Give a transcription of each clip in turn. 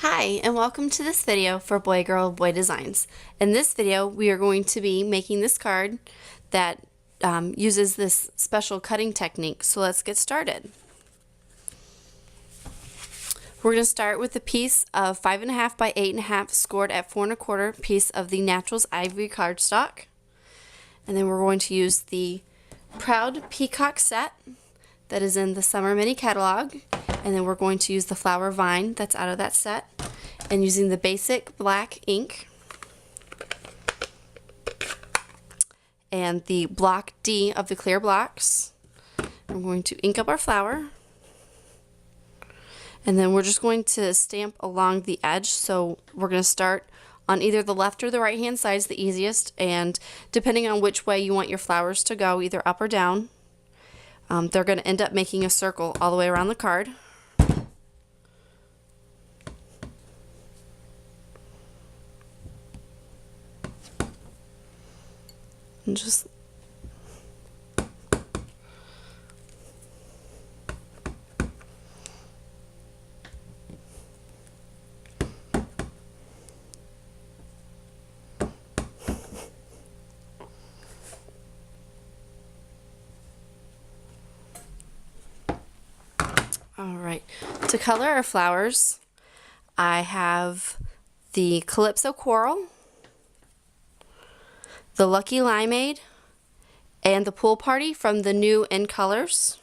Hi, and welcome to this video for Boy Girl Boy Designs. In this video, we are going to be making this card that uses this special cutting technique. So let's get started. We're going to start with a piece of 5.5 by 8.5 scored at 4 1/4 piece of the Naturals Ivory cardstock. And then we're going to use the Proud Peacock set that is in the Summer Mini catalog. And then we're going to use the Flower Vine that's out of that set, and using the basic black ink and the block D of the clear blocks. I'm going to ink up our flower, and then we're just going to stamp along the edge. So we're going to start on either the left or the right hand side is the easiest, and depending on which way you want your flowers to go, either up or down, they're going to end up making a circle all the way around the card. And just all right, to color our flowers, I have the Calypso Coral, the Lucky Limeade, and the Pool Party from the new In Colors.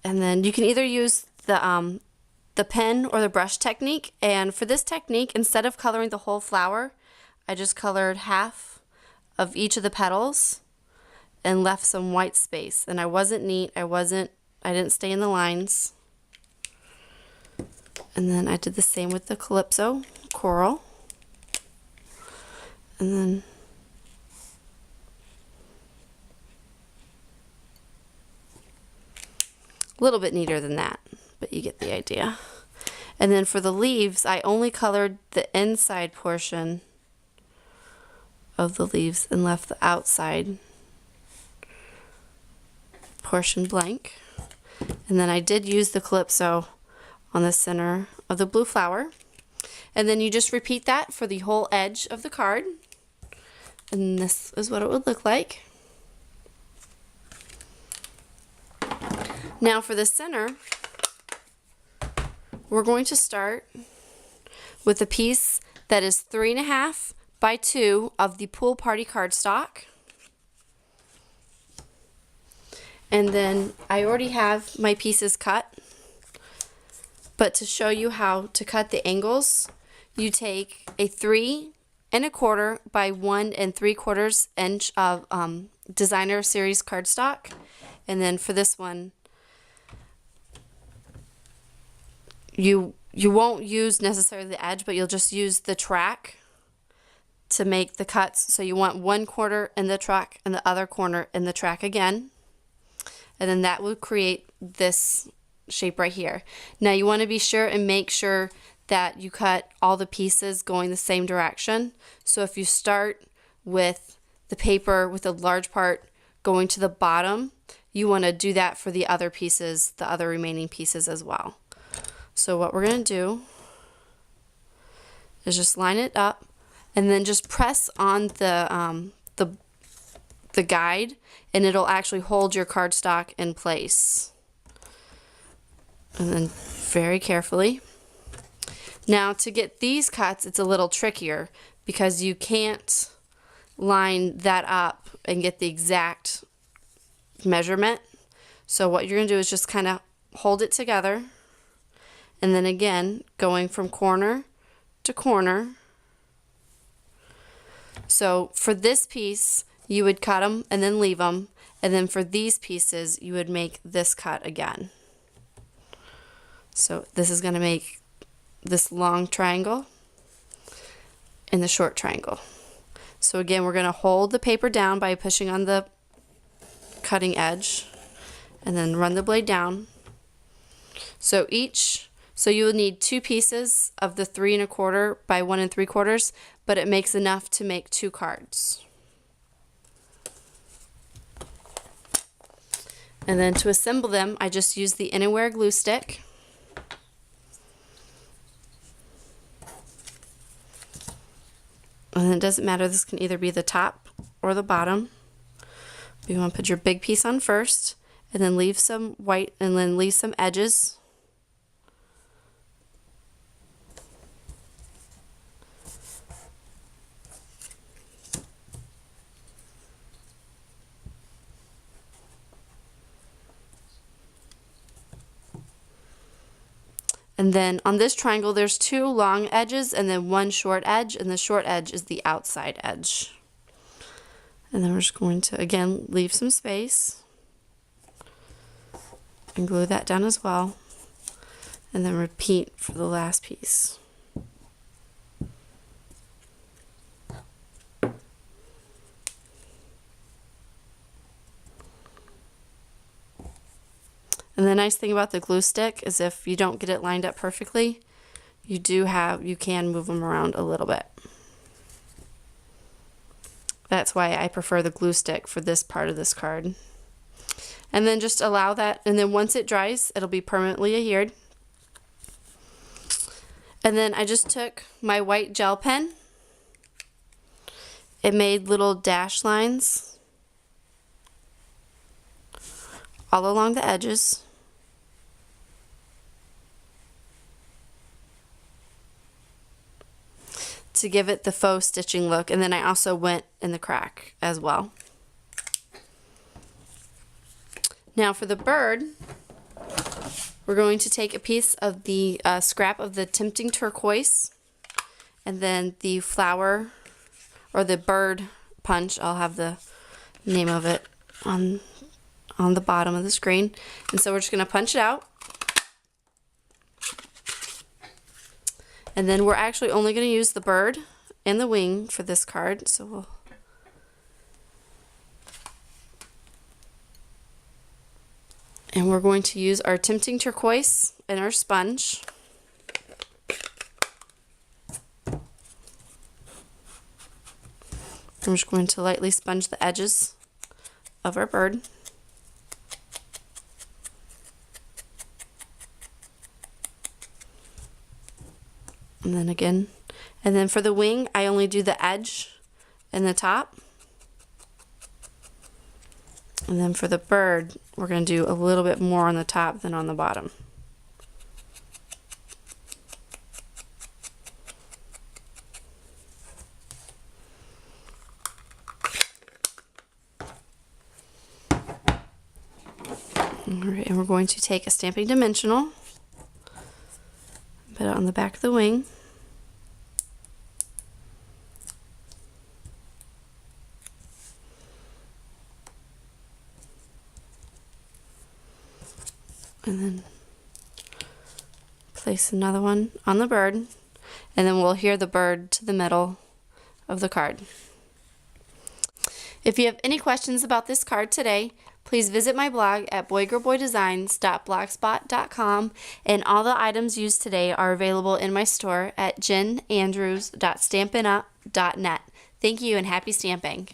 And then you can either use the pen or the brush technique. And for this technique, instead of coloring the whole flower, I just colored half of each of the petals and left some white space. And I wasn't neat. I didn't stay in the lines. And then I did the same with the Calypso Coral. And then a little bit neater than that, but you get the idea. And then for the leaves, I only colored the inside portion of the leaves and left the outside portion blank. And then I did use the Calypso on the center of the blue flower. And then you just repeat that for the whole edge of the card. And this is what it would look like. Now for the center, we're going to start with a piece that is 3.5 by 2 of the Pool Party cardstock. And then I already have my pieces cut, but to show you how to cut the angles, you take a 3 1/4 by 1 3/4 inch of Designer Series cardstock. And then for this one, you won't use necessarily the edge, but you'll just use the track to make the cuts. So you want 1/4 in the track and the other corner in the track again. And then that will create this shape right here. Now you want to be sure and make sure that you cut all the pieces going the same direction. So if you start with the paper with a large part going to the bottom, you want to do that for the other pieces, the other remaining pieces as well. So what we're going to do is just line it up and then just press on the guide, and it'll actually hold your cardstock in place. And then very carefully. Now to get these cuts, it's a little trickier because you can't line that up and get the exact measurement. So what you're going to do is just kind of hold it together. And then again, going from corner to corner. So for this piece, you would cut them and then leave them. And then for these pieces, you would make this cut again. So this is going to make this long triangle and the short triangle. So again, we're going to hold the paper down by pushing on the cutting edge and then run the blade down. So you will need 2 pieces of the 3 1/4 by 1 3/4, but it makes enough to make 2 cards. And then to assemble them, I just use the Anywhere glue stick. And it doesn't matter, this can either be the top or the bottom. You want to put your big piece on first, and then leave some white, and then leave some edges. And then on this triangle, there's 2 long edges and then 1 short edge, and the short edge is the outside edge. And then we're just going to, again, leave some space and glue that down as well. And then repeat for the last piece. And the nice thing about the glue stick is if you don't get it lined up perfectly, you can move them around a little bit. That's why I prefer the glue stick for this part of this card. And then just allow that, and then once it dries, it'll be permanently adhered. And then I just took my white gel pen. It made little dash lines all along the edges. To give it the faux stitching look, and then I also went in the crack as well. Now for the bird, we're going to take a piece of the scrap of the Tempting Turquoise, and then the flower, or the bird punch, I'll have the name of it on the bottom of the screen. And so we're just going to punch it out. And then we're actually only going to use the bird and the wing for this card. So we're going to use our Tempting Turquoise and our sponge. I'm just going to lightly sponge the edges of our bird. And then again, and then for the wing, I only do the edge and the top. And then for the bird, we're going to do a little bit more on the top than on the bottom. Alright, and we're going to take a Stamping Dimensional, put it on the back of the wing. And then place another one on the bird, and then we'll adhere the bird to the middle of the card. If you have any questions about this card today, please visit my blog at boygirlboydesigns.blogspot.com, and all the items used today are available in my store at jenandrews.stampinup.net. Thank you and happy stamping!